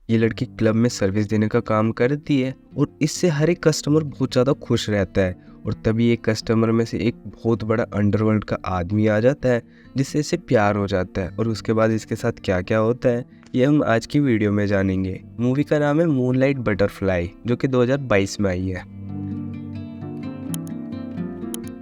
ये लड़की क्लब में सर्विस देने का काम करती है और इससे हर एक कस्टमर बहुत ज़्यादा खुश रहता है। और तभी एक कस्टमर में से एक बहुत बड़ा अंडरवर्ल्ड का आदमी आ जाता है जिससे इसे प्यार हो जाता है। और उसके बाद इसके साथ क्या क्या होता है ये हम आज की वीडियो में जानेंगे। मूवी का नाम है मूनलाइट बटरफ्लाई, जो कि 2022 में आई है।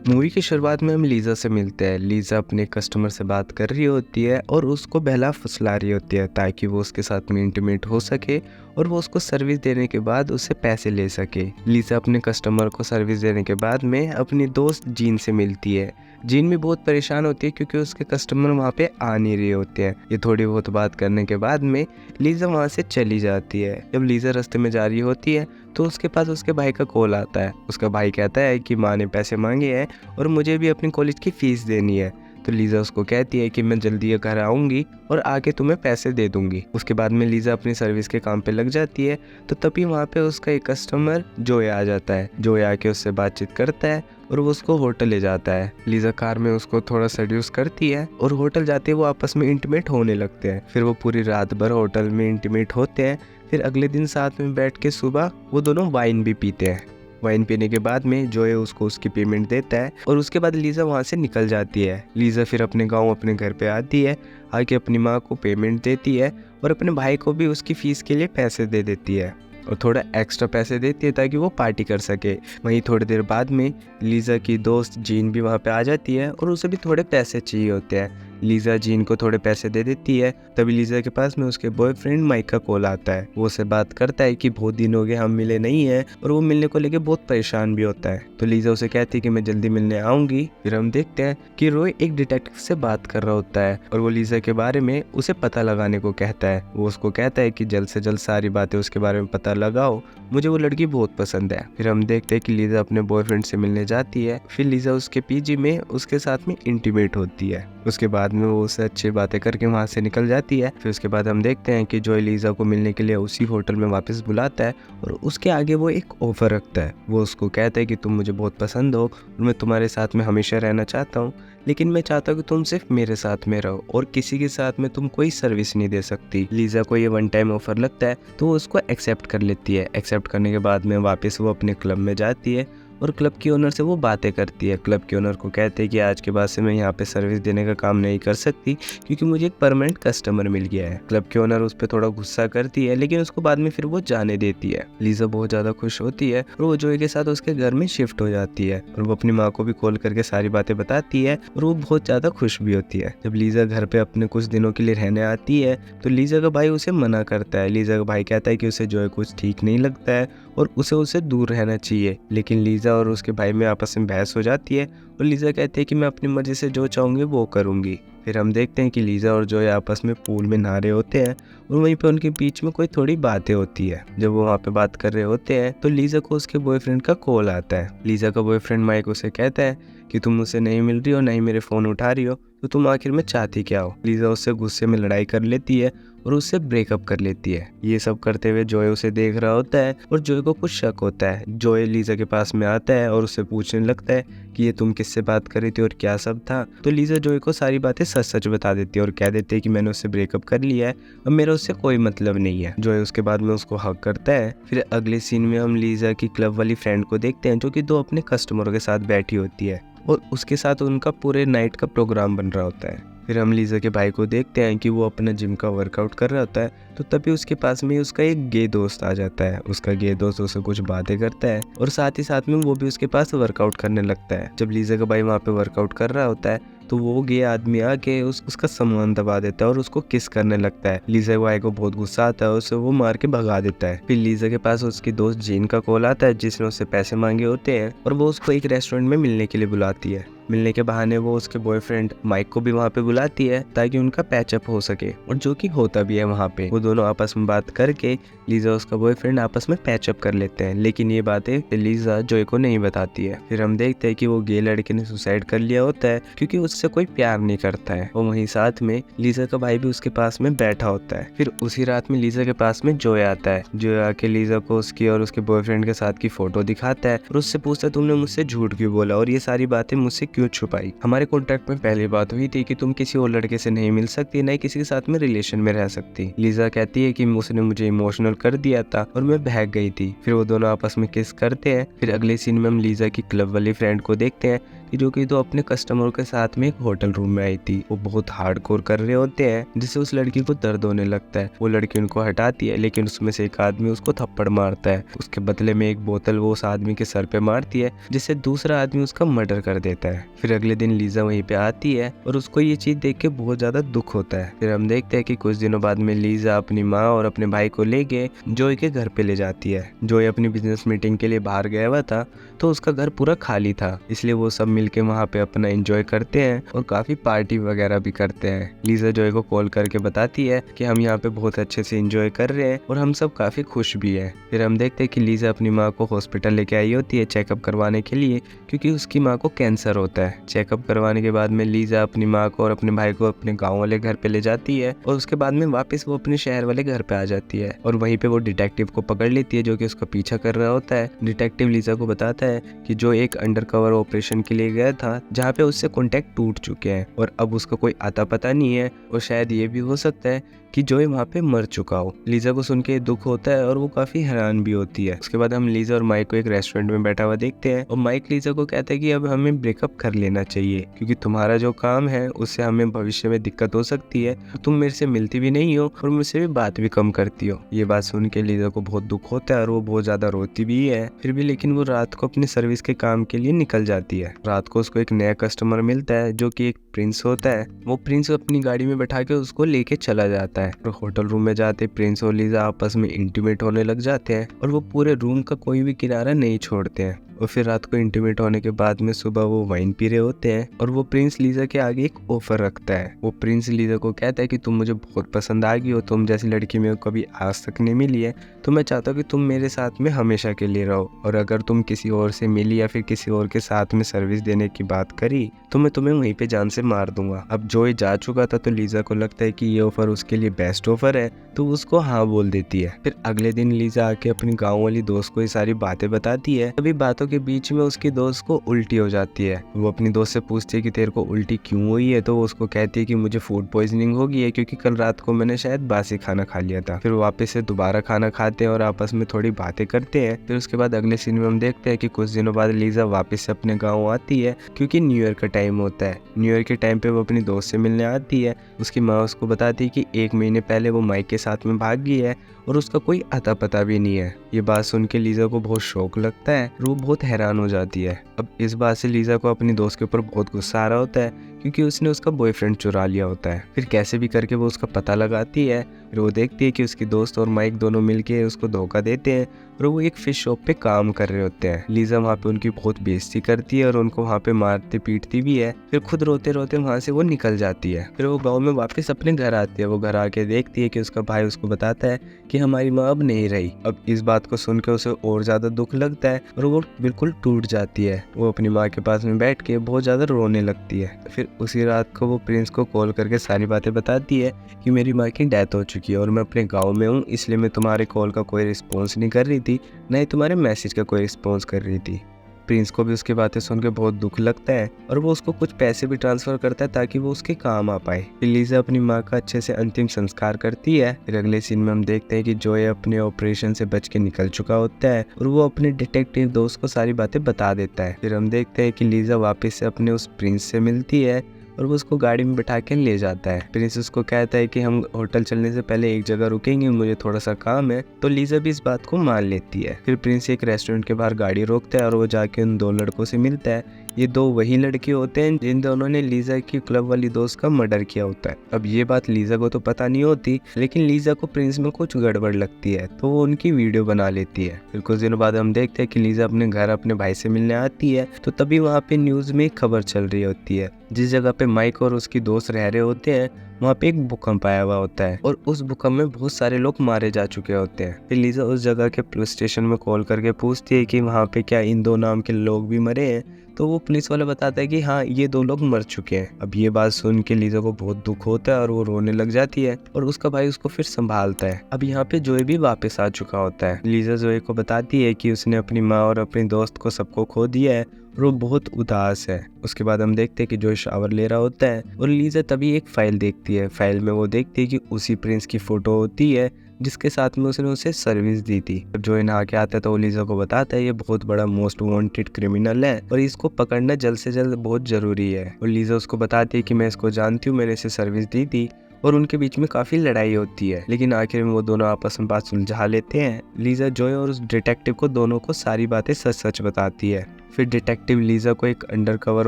मूवी की शुरुआत में हम लीज़ा से मिलते हैं। लीज़ा अपने कस्टमर से बात कर रही होती है और उसको बहला फुसला रही होती है ताकि वो उसके साथ में इंटीमेट हो सके और वो उसको सर्विस देने के बाद उससे पैसे ले सके। लीज़ा अपने कस्टमर को सर्विस देने के बाद में अपनी दोस्त जीन से मिलती है। जीन भी बहुत परेशान होती है क्योंकि उसके कस्टमर वहाँ पे आ नहीं रहे होते हैं। ये थोड़ी बहुत बात करने के बाद में लीज़ा वहाँ से चली जाती है। जब लीज़ा रास्ते में जा रही होती है तो उसके पास उसके भाई का कॉल आता है। उसका भाई कहता है कि माँ ने पैसे मांगे हैं और मुझे भी अपनी कॉलेज की फ़ीस देनी है। तो लीज़ा उसको कहती है कि मैं जल्दी घर आऊँगी और आके तुम्हें पैसे दे दूँगी। उसके बाद में लीज़ा अपनी सर्विस के काम पे लग जाती है। तो तभी वहाँ पे उसका एक कस्टमर जोए आ जाता है। जोए आके उससे बातचीत करता है और वो उसको होटल ले जाता है। लीज़ा कार में उसको थोड़ा सेड्यूस करती है और होटल जाते ही वो आपस में इंटीमेट होने लगते हैं। फिर वो पूरी रात भर होटल में इंटीमेट होते हैं। फिर अगले दिन साथ में बैठ के सुबह वो दोनों वाइन भी पीते हैं। वाइन पीने के बाद में जोए उसको उसकी पेमेंट देता है और उसके बाद लीज़ा वहाँ से निकल जाती है। लीज़ा फिर अपने गांव अपने घर पे आती है, आके अपनी माँ को पेमेंट देती है और अपने भाई को भी उसकी फ़ीस के लिए पैसे दे देती है और थोड़ा एक्स्ट्रा पैसे देती है ताकि वो पार्टी कर सके। वहीं थोड़ी देर बाद में लीज़ा की दोस्त जीन भी वहाँ पे आ जाती है और उसे भी थोड़े पैसे चाहिए होते हैं। लीज़ा जीन को थोड़े पैसे दे देती है। तभी लीज़ा के पास में उसके बॉयफ्रेंड माइक का कॉल आता है। वो उससे बात करता है कि बहुत दिन हो गए हम मिले नहीं हैं और वो मिलने को लेके बहुत परेशान भी होता है। तो लीज़ा उसे कहती है कि मैं जल्दी मिलने आऊँगी। फिर हम देखते हैं कि रॉय एक डिटेक्टिव से बात कर रहा होता है और वो लीज़ा के बारे में उसे पता लगाने को कहता है। वो उसको कहता है कि जल्द से जल्द सारी बातें उसके बारे में पता लगाओ, मुझे वो लड़की बहुत पसंद है। फिर हम देखते हैं कि लीज़ा अपने बॉयफ्रेंड से मिलने जाती है। फिर लीज़ा उसके पीजी में उसके साथ में इंटीमेट होती है। उसके बाद में वो उससे अच्छी बातें करके वहाँ से निकल जाती है। फिर उसके बाद हम देखते हैं कि जॉय लीज़ा को मिलने के लिए उसी होटल में वापस बुलाता है और उसके आगे वो एक ऑफर रखता है। वो उसको कहता है कि तुम मुझे बहुत पसंद हो और मैं तुम्हारे साथ में हमेशा रहना चाहता हूँ, लेकिन मैं चाहता हूँ कि तुम सिर्फ मेरे साथ में रहो और किसी के साथ में तुम कोई सर्विस नहीं दे सकती। लीज़ा को ये वन टाइम ऑफर लगता है तो वो उसको एक्सेप्ट कर लेती है। एक्सेप्ट करने के बाद में वापस वो अपने क्लब में जाती है और क्लब की ओनर से वो बातें करती है। क्लब के ओनर को कहते हैं कि आज के बाद से मैं यहाँ पे सर्विस देने का काम नहीं कर सकती क्योंकि मुझे एक परमानेंट कस्टमर मिल गया है। क्लब के ओनर उस पर थोड़ा गुस्सा करती है लेकिन उसको बाद में फिर वो जाने देती है। लीज़ा बहुत ज़्यादा खुश होती है और वो जोए के साथ उसके घर में शिफ्ट हो जाती है और वो अपनी माँ को भी कॉल करके सारी बातें बताती है और वो बहुत ज़्यादा खुश भी होती है। जब लीज़ा घर पे अपने कुछ दिनों के लिए रहने आती है तो लीज़ा का भाई उसे मना करता है। लीज़ा का भाई कहता है कि उसे जोए कुछ ठीक नहीं लगता है और उसे उससे दूर रहना चाहिए। लेकिन लीज़ा और उसके भाई में आपस में बहस हो जाती है और लीज़ा कहती है कि मैं अपनी मर्जी से जो चाहूँगी वो करूँगी। फिर हम देखते हैं कि लीज़ा और जोए आपस में पूल में नहा रहे होते हैं और वहीं पे उनके बीच में कोई थोड़ी बातें होती है। जब वो वहाँ पे बात कर रहे होते हैं तो लीज़ा को उसके बॉयफ्रेंड का कॉल आता है। लीज़ा का बॉयफ्रेंड माइक उसे कहता है कि तुम मुझसे नहीं मिल रही हो, नहीं मेरे फ़ोन उठा रही हो, तो तुम आखिर में चाहती क्या हो। लीज़ा उससे गुस्से में लड़ाई कर लेती है और उससे ब्रेकअप कर लेती है। ये सब करते हुए जोए उसे देख रहा होता है और जोए को कुछ शक होता है। जोए लीज़ा के पास में आता है और उससे पूछने लगता है कि ये तुम किससे बात कर रही थी और क्या सब था। तो लीज़ा जोए को सारी बातें सच सच बता देती है और कह देती है कि मैंने उससे ब्रेकअप कर लिया है और मेरा उससे कोई मतलब नहीं है। जोए उसके बाद में उसको हक करता है। फिर अगले सीन में हम लीज़ा की क्लब वाली फ्रेंड को देखते हैं जो कि दो अपने कस्टमरों के साथ बैठी होती है और उसके साथ उनका पूरे नाइट का प्रोग्राम बन रहा होता है। फिर हम लीज़ा के भाई को देखते हैं कि वो अपना जिम का वर्कआउट कर रहा होता है। तो तभी उसके पास में उसका एक गे दोस्त आ जाता है। उसका गे दोस्त उसे कुछ बातें करता है और साथ ही साथ में वो भी उसके पास वर्कआउट करने लगता है। जब लीज़ा का भाई वहाँ पे वर्कआउट कर रहा होता है तो वो गे आदमी आके उसका सामान दबा देता है और उसको किस करने लगता है। लीज़ा के भाई को बहुत गुस्सा आता है, उसे वो मार के भगा देता है। फिर लीज़ा के पास उसकी दोस्त जीन का कॉल आता है जिसने उससे पैसे मांगे होते हैं और वो उसको एक रेस्टोरेंट में मिलने के लिए बुलाती है। मिलने के बहाने वो उसके बॉयफ्रेंड माइक को भी वहाँ पे बुलाती है ताकि उनका पैचअप हो सके और जो कि होता भी है। वहाँ पे वो दोनों आपस में बात करके लीज़ा उसका बॉयफ्रेंड आपस में पैचअप कर लेते हैं, लेकिन ये बातें लीज़ा जोए को नहीं बताती है। फिर हम देखते हैं कि वो गे लड़के ने सुसाइड कर लिया होता है क्योंकि उससे कोई प्यार नहीं करता है और वहीं साथ में लीज़ा का भाई भी उसके पास में बैठा होता है। फिर उसी रात में लीज़ा के पास में जोए आता है। जोए आके लीज़ा को उसकी और उसके बॉयफ्रेंड के साथ की फोटो दिखाता है और उससे पूछता है तुमने मुझसे झूठ क्यों बोला और ये सारी बातें मुझसे क्यों छुपाई? हमारे कॉन्ट्रैक्ट में पहले बात हुई थी कि तुम किसी और लड़के से नहीं मिल सकती, न ही किसी के साथ में रिलेशन में रह सकती। लीजा कहती है कि उसने मुझे इमोशनल कर दिया था और मैं बहक गई थी। फिर वो दोनों आपस में किस करते हैं। फिर अगले सीन में हम लीजा की क्लब वाली फ्रेंड को देखते हैं कि जो कि तो अपने कस्टमरों के साथ में एक होटल रूम में आई थी। वो बहुत हार्डकोर कर रहे होते हैं, जिससे उस लड़की को दर्द होने लगता है। वो लड़की उनको हटाती है, लेकिन उसमें से एक आदमी उसको थप्पड़ मारता है। उसके बदले में एक बोतल वो उस आदमी के सर पे मारती है, जिससे दूसरा आदमी उसका मर्डर कर देता है। फिर अगले दिन लीजा वहीं पे आती है और उसको ये चीज देख के बहुत ज्यादा दुख होता है। फिर हम देखते हैं कि कुछ दिनों बाद में लीजा अपनी माँ और अपने भाई को लेके जोई के घर पे ले जाती है। जोई अपनी बिजनेस मीटिंग के लिए बाहर गया हुआ था, तो उसका घर पूरा खाली था, इसलिए वो सब मिलके वहाँ पे अपना एंजॉय करते हैं और काफी पार्टी वगैरह भी करते हैं। लीजा जोई को कॉल करके बताती है कि हम यहाँ पे बहुत अच्छे से एंजॉय कर रहे हैं और हम सब काफी खुश भी हैं। फिर हम देखते हैं कि लीजा अपनी माँ को हॉस्पिटल लेके आई होती है चेकअप करवाने के लिए, क्योंकि उसकी माँ को कैंसर होता है। चेकअप करवाने के बाद में लीजा अपनी माँ को और अपने भाई को अपने गाँव वाले घर पे ले जाती है और उसके बाद में वापस वो अपने शहर वाले घर पे आ जाती है और वहीं पे वो डिटेक्टिव को पकड़ लेती है, जो कि उसका पीछा कर रहा होता है। डिटेक्टिव लीजा को बताता है कि जो एक अंडरकवर ऑपरेशन के लिए गया था, जहाँ पे उससे कॉन्टैक्ट टूट चुके हैं और अब उसका कोई आता पता नहीं है, और शायद ये भी हो सकता है कि जोई वहाँ पे मर चुका हो। लीजा को सुन के दुख होता है और वो काफी हैरान भी होती है। उसके बाद हम लीजा और माइक को एक रेस्टोरेंट में बैठा हुआ देखते हैं और माइक लीजा को कहता है कि अब हमें ब्रेकअप कर लेना चाहिए, क्योंकि तुम्हारा जो काम है उससे हमें भविष्य में दिक्कत हो सकती है। तुम मेरे से मिलती भी नहीं हो और मुझसे भी बात भी कम करती हो। ये बात सुन के लीजा को बहुत दुख होता है और वो बहुत ज्यादा रोती भी है। फिर भी लेकिन वो रात को अपनी सर्विस के काम के लिए निकल जाती है। रात को उसको एक नया कस्टमर मिलता है, जो कि एक प्रिंस होता है। वो प्रिंस अपनी गाड़ी में बैठा के उसको लेके चला जाता है और होटल रूम में जाते प्रिंस और लीजा आपस में इंटीमेट होने लग जाते हैं और वो पूरे रूम का कोई भी किनारा नहीं छोड़ते हैं। और फिर रात को इंटीमेट होने के बाद में सुबह वो वाइन पी रहे होते हैं और वो प्रिंस लीजा के आगे एक ऑफर रखता है। वो प्रिंस लीजा को कहता है कि तुम मुझे बहुत पसंद आ गई हो, तुम जैसी लड़की मेरे को कभी आज तक नहीं मिली है, तो मैं चाहता हूँ कि तुम मेरे साथ में हमेशा के लिए रहो, और अगर तुम किसी और से मिली या फिर किसी और के साथ में सर्विस देने की बात करी तो मैं तुम्हें वहीं पे जान से मार दूंगा। अब जोई जा चुका था, तो लीजा को लगता है कि ये ऑफर उसके लिए बेस्ट ऑफर है, तो उसको हाँ बोल देती है। फिर अगले दिन लीजा आके अपनी गाँव वाली दोस्त को ये सारी बातें बताती है। तभी बातों के बीच में उसकी दोस्त को उल्टी हो जाती है। वो अपनी दोस्त से पूछती है कि तेरे को उल्टी क्यों हुई है, तो वो उसको कहती है कि मुझे फूड पॉइजनिंग हो गई है, क्योंकि कल रात को मैंने शायद बासी खाना खा लिया था। फिर वापस से दोबारा खाना खाते हैं और आपस में थोड़ी बातें करते हैं। फिर उसके बाद अगले सीन में हम देखते हैं कि कुछ दिनों बाद लीजा वापस से अपने गाँव आती है, क्योंकि न्यू ईयर का टाइम होता है। न्यू ईयर के टाइम पे वो अपनी दोस्त से मिलने आती है। उसकी माँ उसको बताती है कि 1 महीने पहले वो माइक के साथ में भाग गई है और उसका कोई अता पता भी नहीं है। ये बात सुन के लीजा को बहुत शौक लगता है और वो बहुत हैरान हो जाती है। अब इस बात से लीजा को अपनी दोस्त के ऊपर बहुत गुस्सा आ रहा होता है, क्योंकि उसने उसका बॉयफ्रेंड चुरा लिया होता है। फिर कैसे भी करके वो उसका पता लगाती है। फिर वो देखती है कि उसकी दोस्त और माइक दोनों मिलके उसको धोखा देते हैं और वो एक फिश शॉप पे काम कर रहे होते हैं। लीजा वहाँ पे उनकी बहुत बेइज्जती करती है और उनको वहाँ पे मारती पीटती भी है। फिर खुद रोते रोते वहाँ से वो निकल जाती है। फिर वो गाँव में वापस अपने घर आती है। वो घर आके देखती है कि उसका भाई उसको बताता है कि हमारी माँ अब नहीं रही। अब इस बात को सुन के उसे और ज्यादा दुख लगता है और वो बिल्कुल टूट जाती है। वो अपनी माँ के पास में बैठ के बहुत ज्यादा रोने लगती है। फिर उसी रात को वो प्रिंस को कॉल करके सारी बातें बताती है कि मेरी माँ की डेथ हो चुकी है और मैं अपने गाँव में हूँ, इसलिए मैं तुम्हारे कॉल का कोई रिस्पॉन्स नहीं कर रही थी, न ही तुम्हारे मैसेज का कोई रिस्पॉन्स कर रही थी। प्रिंस को भी उसकी बातें सुन के बहुत दुख लगता है और वो उसको कुछ पैसे भी ट्रांसफर करता है ताकि वो उसके काम आ पाए। फिर लीजा अपनी माँ का अच्छे से अंतिम संस्कार करती है। फिर अगले सीन में हम देखते हैं कि जोए अपने ऑपरेशन से बच के निकल चुका होता है और वो अपने डिटेक्टिव दोस्त को सारी बातें बता देता है। फिर हम देखते हैं कि लीजा वापस से अपने उस प्रिंस से मिलती है और वो उसको गाड़ी में बैठा के ले जाता है। प्रिंस उसको कहता है कि हम होटल चलने से पहले एक जगह रुकेंगे, मुझे थोड़ा सा काम है, तो लीजा भी इस बात को मान लेती है। फिर प्रिंस एक रेस्टोरेंट के बाहर गाड़ी रोकता है और वो जाके उन 2 लड़कों से मिलता है। ये 2 वही लड़के होते हैं जिन दोनों ने लीजा की क्लब वाली दोस्त का मर्डर किया होता है। अब ये बात लीजा को तो पता नहीं होती, लेकिन लीजा को प्रिंस में कुछ गड़बड़ लगती है, तो वो उनकी वीडियो बना लेती है। फिर कुछ दिनों बाद हम देखते हैं कि लीजा अपने घर अपने भाई से मिलने आती है, तो तभी वहाँ पे न्यूज में एक खबर चल रही होती है। जिस जगह पे माइक और उसकी दोस्त रह रहे होते हैं वहाँ पे एक भूकंप आया हुआ होता है और उस भूकंप में बहुत सारे लोग मारे जा चुके होते हैं। फिर लीजा उस जगह के पुलिस स्टेशन में कॉल करके पूछती है कि वहाँ पे क्या इन 2 नाम के लोग भी मरे हैं, तो वो पुलिस वाला बताता है कि हाँ, ये 2 लोग मर चुके हैं। अब ये बात सुन के लीजा को बहुत दुख होता है और वो रोने लग जाती है और उसका भाई उसको फिर संभालता है। अब यहाँ पे जोए भी वापस आ चुका होता है। लीजा जोए को बताती है कि उसने अपनी माँ और अपनी दोस्त को सबको खो दिया है और वो बहुत उदास है। उसके बाद हम देखते हैं कि जॉय शावर ले रहा होता है और लीजा तभी एक फाइल देखती है। फाइल में वो देखती है कि उसी प्रिंस की फोटो होती है जिसके साथ में उसने उसे सर्विस दी थी। जब जॉय नहा के आता है तो वो लीजा को बताता है ये बहुत बड़ा मोस्ट वांटेड क्रिमिनल है और इसको पकड़ना जल्द से जल्द बहुत जरूरी है। और लीजा उसको बताती है कि मैं इसको जानती हूँ, मैंने इसे सर्विस दी थी। और उनके बीच में काफी लड़ाई होती है, लेकिन आखिर में वो दोनों आपस में बात सुलझा लेते हैं। लीजा जॉय और उस डिटेक्टिव को दोनों को सारी बातें सच सच बताती है। फिर डिटेक्टिव लीजा को एक अंडरकवर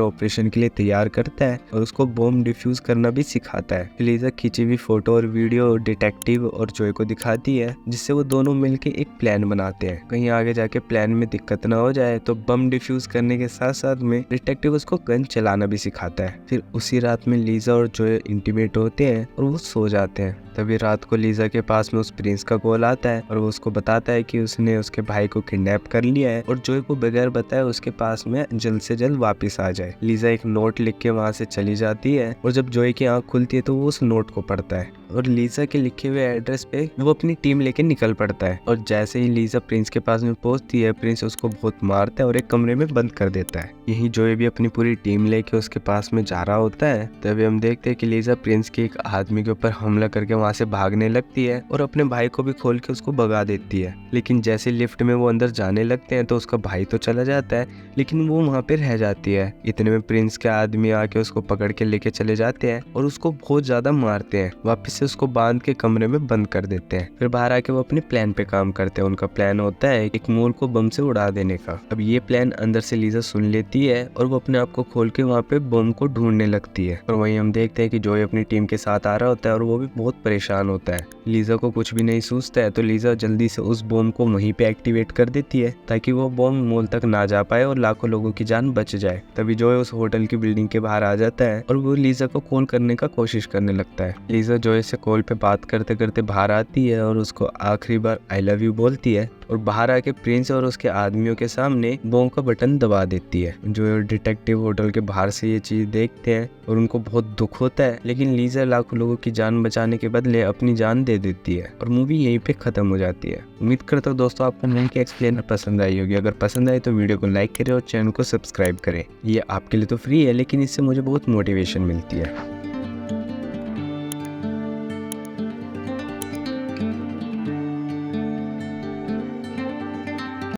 ऑपरेशन के लिए तैयार करता है और उसको बॉम्ब डिफ्यूज करना भी सिखाता है। लीजा खींची हुई फोटो और वीडियो डिटेक्टिव और जॉय को दिखाती है, जिससे वो दोनों मिलकर एक प्लान बनाते हैं। कहीं आगे जाके प्लान में दिक्कत ना हो जाए तो बम डिफ्यूज करने के साथ साथ में डिटेक्टिव उसको गन चलाना भी सिखाता है। फिर उसी रात में लीजा और जॉय इंटीमेट होते हैं और वो सो जाते हैं। तभी रात को लीजा के पास में उस प्रिंस का कॉल आता है और वो उसको बताता है कि उसने उसके भाई को किडनैप कर लिया है और जॉय को बगैर बताए उसके पास में जल्द से जल्द वापस आ जाए। लीजा एक नोट लिख के वहाँ से चली जाती है और जब जॉय की आंख खुलती है तो वो उस नोट को पढ़ता है और लीजा के लिखे हुए एड्रेस पे वो अपनी टीम लेके निकल पड़ता है। और जैसे ही लीजा प्रिंस के पास में पहुंचती है, प्रिंस उसको बहुत मारता है और एक कमरे में बंद कर देता है। यही जॉय भी अपनी पूरी टीम लेके उसके पास में जा रहा होता है। तभी हम देखते हैं कि लीजा प्रिंस के एक आदमी के ऊपर हमला करके वहाँ से भागने लगती है और अपने भाई को भी खोल के उसको भगा देती है। लेकिन जैसे लिफ्ट में वो अंदर जाने लगते हैं तो उसका भाई तो चला जाता है, लेकिन वो वहाँ पे रह जाती है। इतने में प्रिंस के आदमी आके उसको पकड़ के लेके चले जाते हैं और उसको बहुत ज्यादा मारते हैं। वापस से उसको बांध के कमरे में बंद कर देते हैं। फिर बाहर आके वो अपने प्लान पे काम करते हैं। उनका प्लान होता है एक मॉल को बम से उड़ा देने का। अब ये प्लान अंदर से लीजा सुन लेती है और वो अपने आप को खोल के वहाँ पे बम को ढूंढने लगती है। और वहीं हम देखते हैं कि जॉय अपनी टीम के साथ आ रहा होता है और वो भी बहुत परेशान होता है। लीजा को कुछ भी नहीं सूझता है तो लीजा जल्दी से उस बम को वहीं पे एक्टिवेट कर देती है ताकि वो बम मॉल तक ना जा पाए और लाखों लोगों की जान बच जाए। तभी जॉय उस होटल की बिल्डिंग के बाहर आ जाता है और वो लीजा को कॉल करने का कोशिश करने लगता है। लीजा जॉय से कॉल पे बात करते करते बाहर आती है और उसको आखिरी बार आई लव यू बोलती है और बाहर आके प्रिंस और उसके आदमियों के सामने बॉम्ब का बटन दबा देती है। जो डिटेक्टिव होटल के बाहर से ये चीज देखते हैं और उनको बहुत दुख होता है, लेकिन लीजा लाखों लोगों की जान बचाने के बदले अपनी जान दे देती है और मूवी यहीं पे खत्म हो जाती है। उम्मीद करता हूँ दोस्तों आपको मूवी की एक्सप्लेनर पसंद आई होगी। अगर पसंद आई तो वीडियो को लाइक करें और चैनल को सब्सक्राइब करें। ये आपके लिए तो फ्री है, लेकिन इससे मुझे बहुत मोटिवेशन मिलती है।